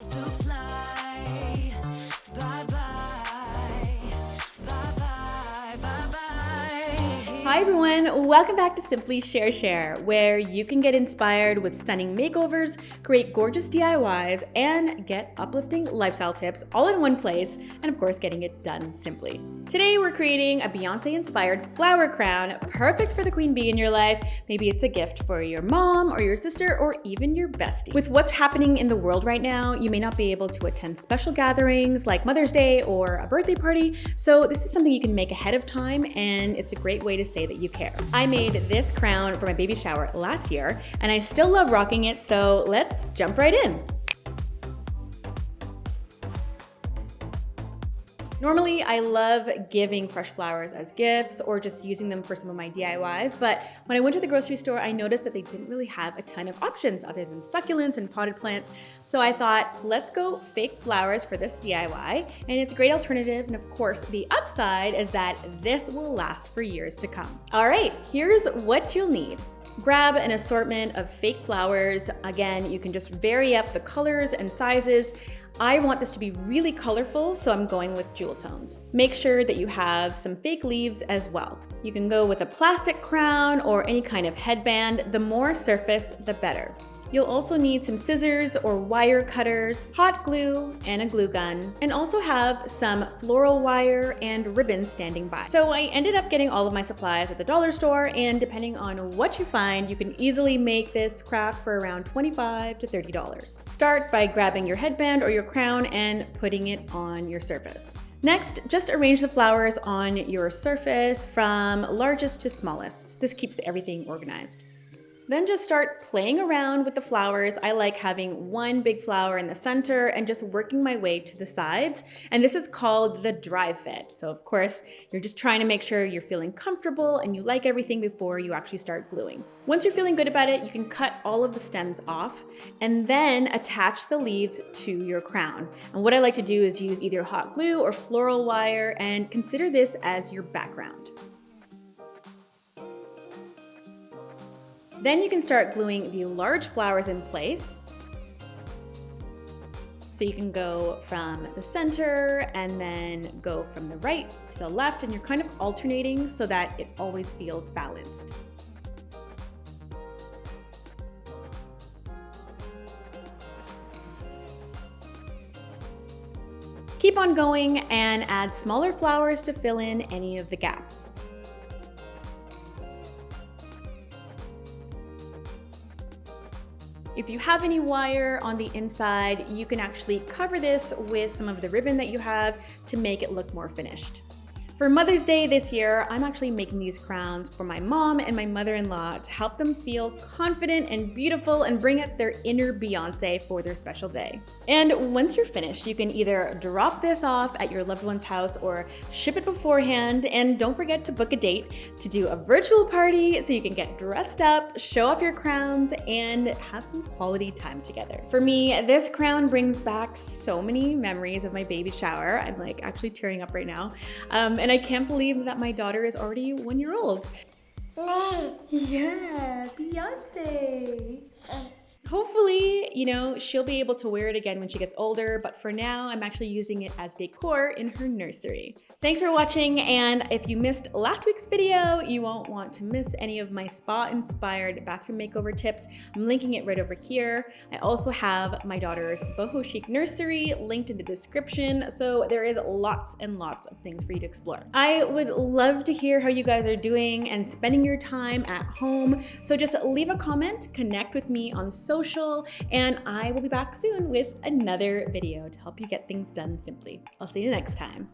Hi everyone, welcome back to Simply Share, where you can get inspired with stunning makeovers, create gorgeous DIYs, and get uplifting lifestyle tips all in one place, and of course getting it done simply. Today we're creating a Beyonce-inspired flower crown, perfect for the queen bee in your life. Maybe it's a gift for your mom or your sister or even your bestie. With what's happening in the world right now, you may not be able to attend special gatherings like Mother's Day or a birthday party, so this is something you can make ahead of time, and it's a great way to say that you care. I made this crown for my baby shower last year, and I still love rocking it, so let's jump right in. Normally, I love giving fresh flowers as gifts or just using them for some of my DIYs, but when I went to the grocery store, I noticed that they didn't really have a ton of options other than succulents and potted plants. So I thought, let's go fake flowers for this DIY, and it's a great alternative. And of course, the upside is that this will last for years to come. All right, here's what you'll need. Grab an assortment of fake flowers. Again, you can just vary up the colors and sizes. I want this to be really colorful, so I'm going with jewel tones. Make sure that you have some fake leaves as well. You can go with a plastic crown or any kind of headband. The more surface, the better. You'll also need some scissors or wire cutters, hot glue, and a glue gun, and also have some floral wire and ribbon standing by. So I ended up getting all of my supplies at the dollar store, and depending on what you find, you can easily make this craft for around $25 to $30. Start by grabbing your headband or your crown and putting it on your surface. Next, just arrange the flowers on your surface from largest to smallest. This keeps everything organized. Then just start playing around with the flowers. I like having one big flower in the center and just working my way to the sides. And this is called the dry fit. So of course, you're just trying to make sure you're feeling comfortable and you like everything before you actually start gluing. Once you're feeling good about it, you can cut all of the stems off and then attach the leaves to your crown. And what I like to do is use either hot glue or floral wire, and consider this as your background. Then you can start gluing the large flowers in place. So you can go from the center and then go from the right to the left, and you're kind of alternating so that it always feels balanced. Keep on going and add smaller flowers to fill in any of the gaps. If you have any wire on the inside, you can actually cover this with some of the ribbon that you have to make it look more finished. For Mother's Day this year, I'm actually making these crowns for my mom and my mother-in-law to help them feel confident and beautiful and bring out their inner Beyonce for their special day. And once you're finished, you can either drop this off at your loved one's house or ship it beforehand. And don't forget to book a date to do a virtual party so you can get dressed up, show off your crowns, and have some quality time together. For me, this crown brings back so many memories of my baby shower. I'm like actually tearing up right now. And I can't believe that my daughter is already 1 year old. Yeah, Beyonce. Hopefully, she'll be able to wear it again when she gets older, but for now, I'm actually using it as decor in her nursery. Thanks for watching, and if you missed last week's video, you won't want to miss any of my spa-inspired bathroom makeover tips. I'm linking it right over here. I also have my daughter's boho chic nursery linked in the description, so there is lots and lots of things for you to explore. I would love to hear how you guys are doing and spending your time at home, so just leave a comment, connect with me on social, and I will be back soon with another video to help you get things done simply. I'll see you next time.